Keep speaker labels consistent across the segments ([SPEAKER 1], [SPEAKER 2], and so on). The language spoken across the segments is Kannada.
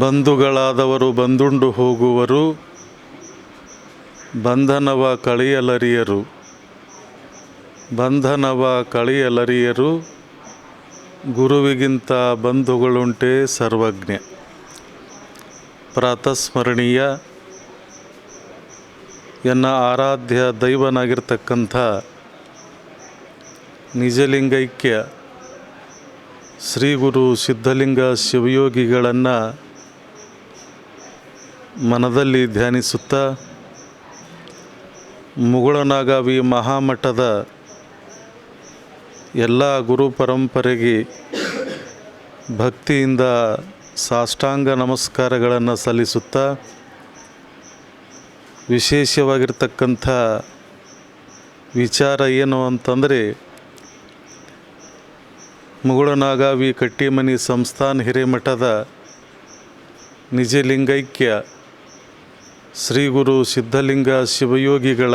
[SPEAKER 1] ಬಂಧುಗಳಾದವರು ಬಂದುಂಡು ಹೋಗುವರು, ಬಂಧನವ ಕಳೆಯಲರಿಯರು. ಬಂಧನವ ಕಳೆಯಲರಿಯರು, ಗುರುವಿಗಿಂತ ಬಂಧುಗಳುಂಟೆ ಸರ್ವಜ್ಞ. ಪ್ರಾತಸ್ಮರಣೀಯ ಎನ್ನ ಆರಾಧ್ಯ ದೈವನಾಗಿರ್ತಕ್ಕಂಥ ನಿಜಲಿಂಗೈಕ್ಯ ಶ್ರೀ ಗುರು ಸಿದ್ಧಲಿಂಗ ಶಿವಯೋಗಿಗಳನ್ನು ಮನದಲ್ಲಿ ಧ್ಯಾನಿಸುತ್ತಾ ಮುಗುಳನಾಗಾವಿ ಮಹಾಮಠದ ಎಲ್ಲ ಗುರು ಪರಂಪರೆಗೆ ಭಕ್ತಿಯಿಂದ ಸಾಷ್ಟಾಂಗ ನಮಸ್ಕಾರಗಳನ್ನು ಸಲ್ಲಿಸುತ್ತಾ, ವಿಶೇಷವಾಗಿರ್ತಕ್ಕಂಥ ವಿಚಾರ ಏನು ಅಂತಂದರೆ, ಮುಗುಳನಾಗಾವಿ ಕಟ್ಟಿಮನಿ ಸಂಸ್ಥಾನ ಹಿರೇಮಠದ ನಿಜಲಿಂಗೈಕ್ಯ ಶ್ರೀ ಗುರು ಸಿದ್ಧಲಿಂಗ ಶಿವಯೋಗಿಗಳ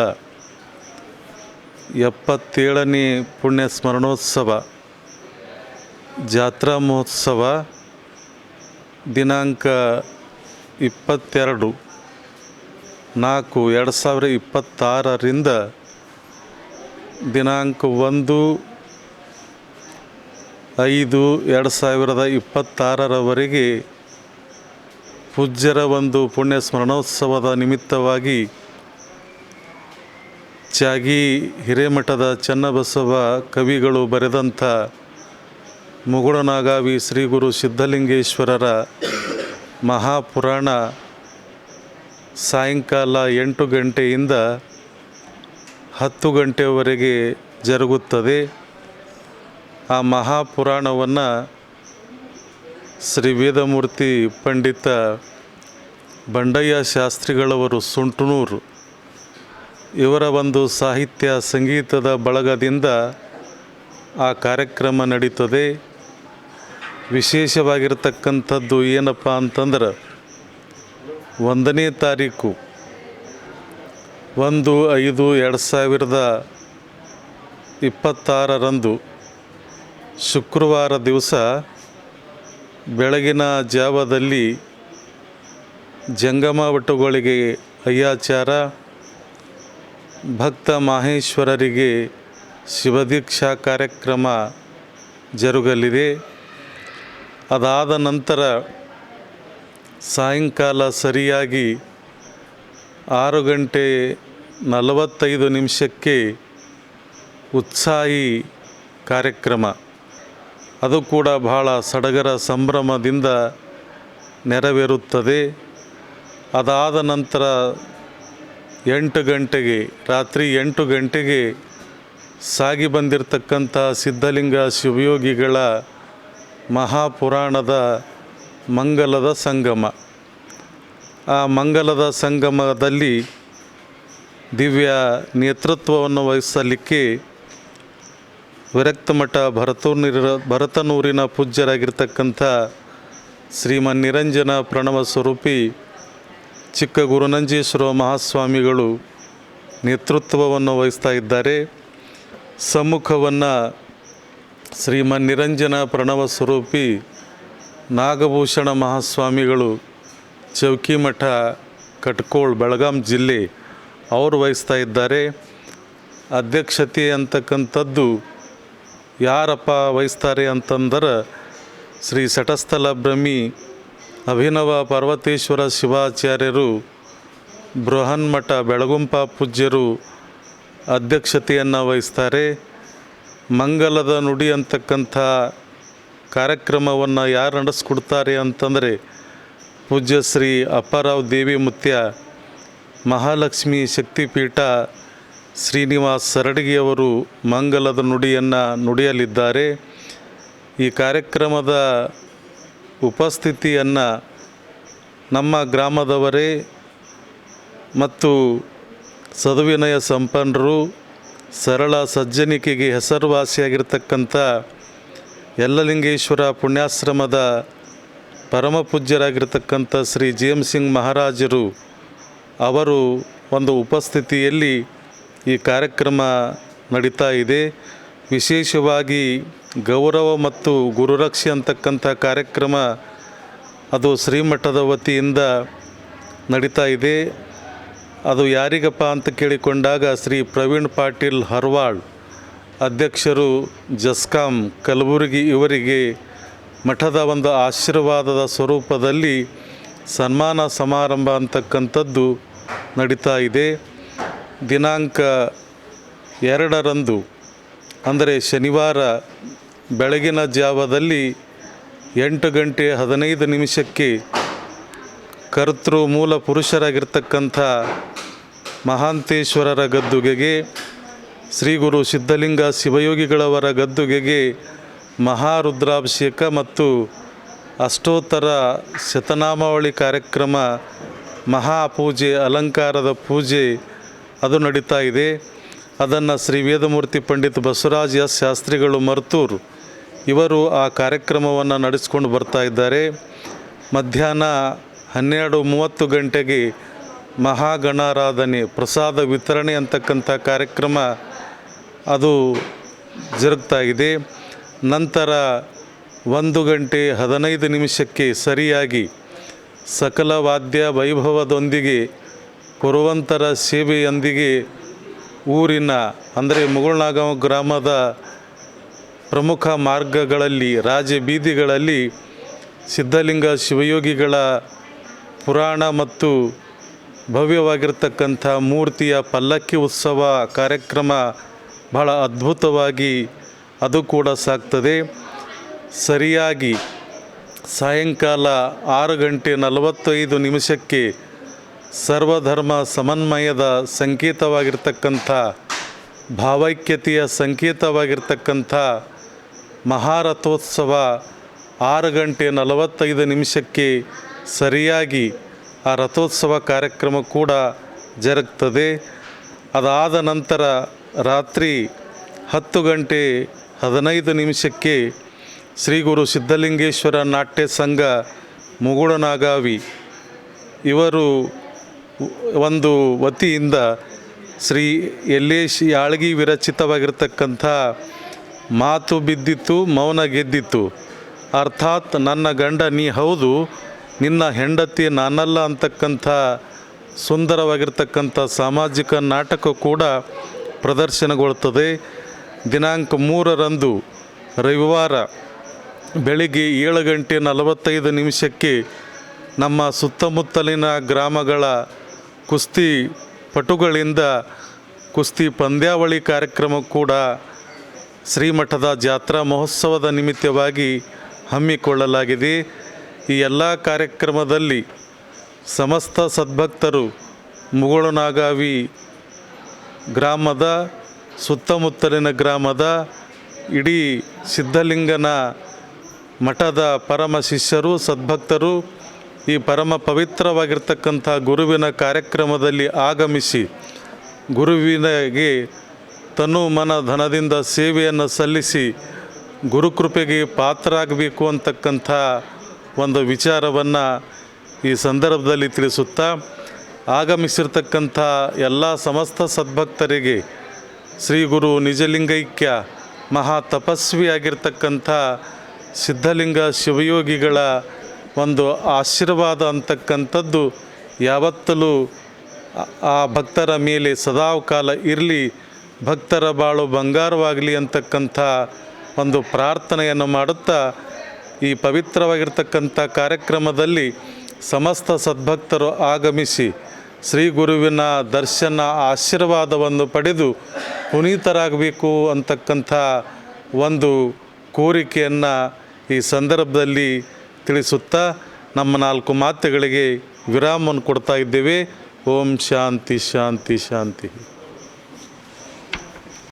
[SPEAKER 1] 77ನೇ ಪುಣ್ಯ ಸ್ಮರಣೋತ್ಸವ ಜಾತ್ರಾ ಮಹೋತ್ಸವ ದಿನಾಂಕ 22/4/2026ರಿಂದ ದಿನಾಂಕ 1/5/2026ರವರೆಗೆ ಪೂಜ್ಯರ ಒಂದು ಪುಣ್ಯ ಸ್ಮರಣೋತ್ಸವದ ನಿಮಿತ್ತವಾಗಿ ತ್ಯಾಗಿ ಹಿರೇಮಠದ ಚನ್ನಬಸವ ಕವಿಗಳು ಬರೆದಂಥ ಮುಗುಳನಾಗಾವಿ ಶ್ರೀ ಗುರು ಸಿದ್ಧಲಿಂಗೇಶ್ವರರ ಮಹಾಪುರಾಣ ಸಾಯಂಕಾಲ 8 ಗಂಟೆಯಿಂದ 10 ಗಂಟೆಯವರೆಗೆ ಜರುಗುತ್ತದೆ. ಆ ಮಹಾಪುರಾಣವನ್ನು ಶ್ರೀ ವೇದಮೂರ್ತಿ ಪಂಡಿತ ಬಂಡಯ್ಯ ಶಾಸ್ತ್ರಿಗಳವರು ಸುಂಟನೂರು ಇವರ ಒಂದು ಸಾಹಿತ್ಯ ಸಂಗೀತದ ಬಳಗದಿಂದ ಆ ಕಾರ್ಯಕ್ರಮ ನಡೀತದೆ. ವಿಶೇಷವಾಗಿರ್ತಕ್ಕಂಥದ್ದು ಏನಪ್ಪ ಅಂತಂದ್ರೆ, 1ನೇ ತಾರೀಕು 1/5/2026ರಂದು ಶುಕ್ರವಾರ ದಿವಸ ಬೆಳಗಿನ ಜಾವದಲ್ಲಿ ಜಂಗಮ ವಟುಗಳಿಗೆ ಅಯ್ಯಾಚಾರ, ಭಕ್ತ ಮಾಹೇಶ್ವರರಿಗೆ ಶಿವದೀಕ್ಷಾ ಕಾರ್ಯಕ್ರಮ ಜರುಗಲಿದೆ. ಅದಾದ ನಂತರ ಸಾಯಂಕಾಲ ಸರಿಯಾಗಿ 6:45 ಉತ್ಸಾಹಿ ಕಾರ್ಯಕ್ರಮ, ಅದು ಕೂಡ ಬಹಳ ಸಡಗರ ಸಂಭ್ರಮದಿಂದ ನೆರವೇರುತ್ತದೆ. ಅದಾದ ನಂತರ 8 ಗಂಟೆಗೆ, ರಾತ್ರಿ 8 ಗಂಟೆಗೆ ಸಾಗಿ ಬಂದಿರತಕ್ಕಂಥ ಸಿದ್ಧಲಿಂಗ ಶಿವಯೋಗಿಗಳ ಮಹಾಪುರಾಣದ ಮಂಗಲದ ಸಂಗಮ. ಆ ಮಂಗಲದ ಸಂಗಮದಲ್ಲಿ ದಿವ್ಯ ನೇತೃತ್ವವನ್ನು ವಹಿಸಲಿಕ್ಕೆ ವಿರಕ್ತಮಠ ಭರತನೂರಿನ ಪೂಜ್ಯರಾಗಿರ್ತಕ್ಕಂಥ ಶ್ರೀಮನ್ ನಿರಂಜನ ಪ್ರಣವ ಸ್ವರೂಪಿ ಚಿಕ್ಕ ಗುರುನಂಜೇಶ್ವರ ಮಹಾಸ್ವಾಮಿಗಳು ನೇತೃತ್ವವನ್ನು ವಹಿಸ್ತಾ ಇದ್ದಾರೆ. ಸಮ್ಮುಖವನ್ನು ಶ್ರೀಮನ್ ನಿರಂಜನ ಪ್ರಣವ ಸ್ವರೂಪಿ ನಾಗಭೂಷಣ ಮಹಾಸ್ವಾಮಿಗಳು ಚೌಕಿಮಠ ಕಟ್ಕೋಳ್ ಬೆಳಗಾಂ ಜಿಲ್ಲೆ ಅವರು ವಹಿಸ್ತಾ ಇದ್ದಾರೆ. ಅಧ್ಯಕ್ಷತೆ ಅಂತಕ್ಕಂಥದ್ದು ಯಾರಪ್ಪ ವಹಿಸ್ತಾರೆ ಅಂತಂದ್ರೆ, ಶ್ರೀ ಸಟಸ್ಥಲ ಬ್ರಹ್ಮಿ ಅಭಿನವ ಪರ್ವತೇಶ್ವರ ಶಿವಾಚಾರ್ಯರು ಬೃಹನ್ಮಠ ಬೆಳಗುಂಪ ಪೂಜ್ಯರು ಅಧ್ಯಕ್ಷತೆಯನ್ನು ವಹಿಸ್ತಾರೆ. ಮಂಗಲದ ನುಡಿ ಅಂತಕ್ಕಂಥ ಕಾರ್ಯಕ್ರಮವನ್ನು ಯಾರು ನಡೆಸ್ಕೊಡ್ತಾರೆ ಅಂತಂದರೆ, ಪೂಜ್ಯ ಶ್ರೀ ಅಪ್ಪಾರಾವ್ ದೇವಿ ಮುತ್ಯ ಮಹಾಲಕ್ಷ್ಮಿ ಶಕ್ತಿಪೀಠ ಶ್ರೀನಿವಾಸ್ ಸರಡಗಿಯವರು ಮಂಗಲದ ನುಡಿಯನ್ನು ನುಡಿಯಲಿದ್ದಾರೆ. ಈ ಕಾರ್ಯಕ್ರಮದ ಉಪಸ್ಥಿತಿಯನ್ನು ನಮ್ಮ ಗ್ರಾಮದವರೇ ಮತ್ತು ಸದ್ವಿನಯ ಸಂಪನ್ನರು, ಸರಳ ಸಜ್ಜನಿಕೆಗೆ ಹೆಸರುವಾಸಿಯಾಗಿರ್ತಕ್ಕಂಥ ಯಲ್ಲಲಿಂಗೇಶ್ವರ ಪುಣ್ಯಾಶ್ರಮದ ಪರಮ ಪೂಜ್ಯರಾಗಿರ್ತಕ್ಕಂಥ ಶ್ರೀ ಜೇಮ್ ಸಿಂಗ್ ಮಹಾರಾಜರು ಅವರು ಒಂದು ಉಪಸ್ಥಿತಿಯಲ್ಲಿ ಈ ಕಾರ್ಯಕ್ರಮ ನಡೀತಾ ಇದೆ. ವಿಶೇಷವಾಗಿ ಗೌರವ ಮತ್ತು ಗುರುರಕ್ಷೆ ಅಂತಕ್ಕಂಥ ಕಾರ್ಯಕ್ರಮ ಅದು ಶ್ರೀಮಠದ ವತಿಯಿಂದ ನಡೀತಾ ಇದೆ. ಅದು ಯಾರಿಗಪ್ಪ ಅಂತ ಕೇಳಿಕೊಂಡಾಗ ಶ್ರೀ ಪ್ರವೀಣ್ ಪಾಟೀಲ್ ಹರ್ವಾಳ್ ಅಧ್ಯಕ್ಷರು ಜಸ್ಕಾಂ ಕಲಬುರಗಿ ಇವರಿಗೆ ಮಠದ ಒಂದು ಆಶೀರ್ವಾದದ ಸ್ವರೂಪದಲ್ಲಿ ಸನ್ಮಾನ ಸಮಾರಂಭ ಅಂತಕ್ಕಂಥದ್ದು ನಡೀತಾ ಇದೆ. ದಿನಾಂಕ 2ರಂದು ಅಂದರೆ ಶನಿವಾರ ಬೆಳಗಿನ ಜಾವದಲ್ಲಿ 8:15 ಕರ್ತೃ ಮೂಲ ಪುರುಷರಾಗಿರ್ತಕ್ಕಂಥ ಮಹಾಂತೇಶ್ವರರ ಗದ್ದುಗೆಗೆ, ಶ್ರೀ ಗುರು ಸಿದ್ಧಲಿಂಗ ಶಿವಯೋಗಿಗಳವರ ಗದ್ದುಗೆಗೆ ಮಹಾರುದ್ರಾಭಿಷೇಕ ಮತ್ತು ಅಷ್ಟೋತ್ತರ ಶತನಾಮಾವಳಿ ಕಾರ್ಯಕ್ರಮ, ಮಹಾಪೂಜೆ, ಅಲಂಕಾರದ ಪೂಜೆ ಅದು ನಡೀತಾ ಇದೆ. ಅದನ್ನು ಶ್ರೀ ವೇದಮೂರ್ತಿ ಪಂಡಿತ್ ಬಸವರಾಜ ಎಸ್ ಶಾಸ್ತ್ರಿಗಳು ಮರ್ತೂರು ಇವರು ಆ ಕಾರ್ಯಕ್ರಮವನ್ನು ನಡೆಸ್ಕೊಂಡು ಬರ್ತಾ ಇದ್ದಾರೆ. ಮಧ್ಯಾಹ್ನ 12:30 ಮಹಾಗಣಾರಾಧನೆ ಪ್ರಸಾದ ವಿತರಣೆ ಅಂತಕ್ಕಂಥ ಕಾರ್ಯಕ್ರಮ ಅದು ಜರುಗ್ತಾ ಇದೆ. ನಂತರ 1:15 ಸರಿಯಾಗಿ ಸಕಲ ವಾದ್ಯ ವೈಭವದೊಂದಿಗೆ ಪುರವಂತರ ಸೇವೆಯೊಂದಿಗೆ ಊರಿನ ಅಂದರೆ ಮುಗುಳ್ನಾಗಾಂವ್ ಗ್ರಾಮದ ಪ್ರಮುಖ ಮಾರ್ಗಗಳಲ್ಲಿ, ರಾಜ ಬೀದಿಗಳಲ್ಲಿ ಸಿದ್ಧಲಿಂಗ ಶಿವಯೋಗಿಗಳ ಪುರಾಣ ಮತ್ತು ಭವ್ಯವಾಗಿರ್ತಕ್ಕಂಥ ಮೂರ್ತಿಯ ಪಲ್ಲಕ್ಕಿ ಉತ್ಸವ ಕಾರ್ಯಕ್ರಮ ಬಹಳ ಅದ್ಭುತವಾಗಿ ಅದು ಕೂಡ ಸಾಗ್ತದೆ. ಸರಿಯಾಗಿ ಸಾಯಂಕಾಲ 6:45 ಸರ್ವಧರ್ಮ ಸಮನ್ವಯದ ಸಂಕೇತವಾಗಿರ್ತಕ್ಕಂಥ, ಭಾವೈಕ್ಯತೆಯ ಸಂಕೇತವಾಗಿರ್ತಕ್ಕಂಥ ಮಹಾರಥೋತ್ಸವ 6:45 ಸರಿಯಾಗಿ ಆ ರಥೋತ್ಸವ ಕಾರ್ಯಕ್ರಮ ಕೂಡ ಜರುಗ್ತದೆ. ಅದಾದ ನಂತರ ರಾತ್ರಿ 10:15 ಶ್ರೀ ಗುರು ಸಿದ್ಧಲಿಂಗೇಶ್ವರ ನಾಟ್ಯ ಸಂಘ ಮುಗುಳನಾಗಾವಿ ಇವರು ಒಂದು ವತಿಯಿಂದ ಶ್ರೀ ಯಲ್ಲೇಶ್ ಯಾಳ್ಗಿ ವಿರಚಿತವಾಗಿರ್ತಕ್ಕಂಥ ಮಾತು ಬಿದ್ದಿತ್ತು ಮೌನ ಗೆದ್ದಿತ್ತು, ಅರ್ಥಾತ್ ನನ್ನ ಗಂಡ ನೀ ಹೌದು, ನಿನ್ನ ಹೆಂಡತಿ ನಾನಲ್ಲ ಅಂತಕ್ಕಂಥ ಸುಂದರವಾಗಿರ್ತಕ್ಕಂಥ ಸಾಮಾಜಿಕ ನಾಟಕ ಕೂಡ ಪ್ರದರ್ಶನಗೊಳ್ಳುತ್ತದೆ. ದಿನಾಂಕ 3ರಂದು ರವಿವಾರ ಬೆಳಿಗ್ಗೆ 7:45 ನಮ್ಮ ಸುತ್ತಮುತ್ತಲಿನ ಗ್ರಾಮಗಳ ಕುಸ್ತಿ ಪಟುಗಳಿಂದ ಕುಸ್ತಿ ಪಂದ್ಯಾವಳಿ ಕಾರ್ಯಕ್ರಮ ಕೂಡ ಶ್ರೀಮಠದ ಜಾತ್ರಾ ಮಹೋತ್ಸವದ ನಿಮಿತ್ತವಾಗಿ ಹಮ್ಮಿಕೊಳ್ಳಲಾಗಿದೆ. ಈ ಎಲ್ಲ ಕಾರ್ಯಕ್ರಮದಲ್ಲಿ ಸಮಸ್ತ ಸದ್ಭಕ್ತರು ಮುಗುಳುನಾಗಾವಿ ಗ್ರಾಮದ ಸುತ್ತಮುತ್ತಲಿನ ಗ್ರಾಮದ ಇಡೀ ಸಿದ್ಧಲಿಂಗನ ಮಠದ ಪರಮ ಶಿಷ್ಯರು ಸದ್ಭಕ್ತರು ಈ ಪರಮ ಪವಿತ್ರವಾಗಿರ್ತಕ್ಕಂಥ ಗುರುವಿನ ಕಾರ್ಯಕ್ರಮದಲ್ಲಿ ಆಗಮಿಸಿ ಗುರುವಿನಿಗೆ ತನು ಮನ ಧನದಿಂದ ಸೇವೆಯನ್ನು ಸಲ್ಲಿಸಿ ಗುರುಕೃಪೆಗೆ ಪಾತ್ರರಾಗಬೇಕು ಅಂತಕ್ಕಂಥ ಒಂದು ವಿಚಾರವನ್ನು ಈ ಸಂದರ್ಭದಲ್ಲಿ ತಿಳಿಸುತ್ತಾ, ಆಗಮಿಸಿರ್ತಕ್ಕಂಥ ಎಲ್ಲ ಸಮಸ್ತ ಸದ್ಭಕ್ತರಿಗೆ ಶ್ರೀ ಗುರು ನಿಜಲಿಂಗೈಕ್ಯ ಮಹಾ ತಪಸ್ವಿಯಾಗಿರ್ತಕ್ಕಂಥ ಸಿದ್ಧಲಿಂಗ ಶಿವಯೋಗಿಗಳ ಒಂದು ಆಶೀರ್ವಾದ ಅಂತಕ್ಕಂಥದ್ದು ಯಾವತ್ತಲೂ ಆ ಭಕ್ತರ ಮೇಲೆ ಸದಾಕಾಲ ಇರಲಿ, ಭಕ್ತರ ಬಾಳು ಬಂಗಾರವಾಗಲಿ ಅಂತಕ್ಕಂಥ ಒಂದು ಪ್ರಾರ್ಥನೆಯನ್ನು ಮಾಡುತ್ತಾ ಈ ಪವಿತ್ರವಾಗಿರ್ತಕ್ಕಂಥ ಕಾರ್ಯಕ್ರಮದಲ್ಲಿ ಸಮಸ್ತ ಸದ್ಭಕ್ತರು ಆಗಮಿಸಿ ಶ್ರೀ ಗುರುವಿನ ದರ್ಶನ ಆಶೀರ್ವಾದವನ್ನು ಪಡೆದು ಪುನೀತರಾಗಬೇಕು ಅಂತಕ್ಕಂಥ ಒಂದು ಕೋರಿಕೆಯನ್ನು ಈ ಸಂದರ್ಭದಲ್ಲಿ ತಿಳಿಸುತ್ತಾ ನಮ್ಮ 4 ಮಾತುಗಳಿಗೆ ವಿರಾಮವನ್ನು ಕೊಡ್ತಾ ಇದ್ದೇವೆ. ಓಂ ಶಾಂತಿ ಶಾಂತಿ ಶಾಂತಿ.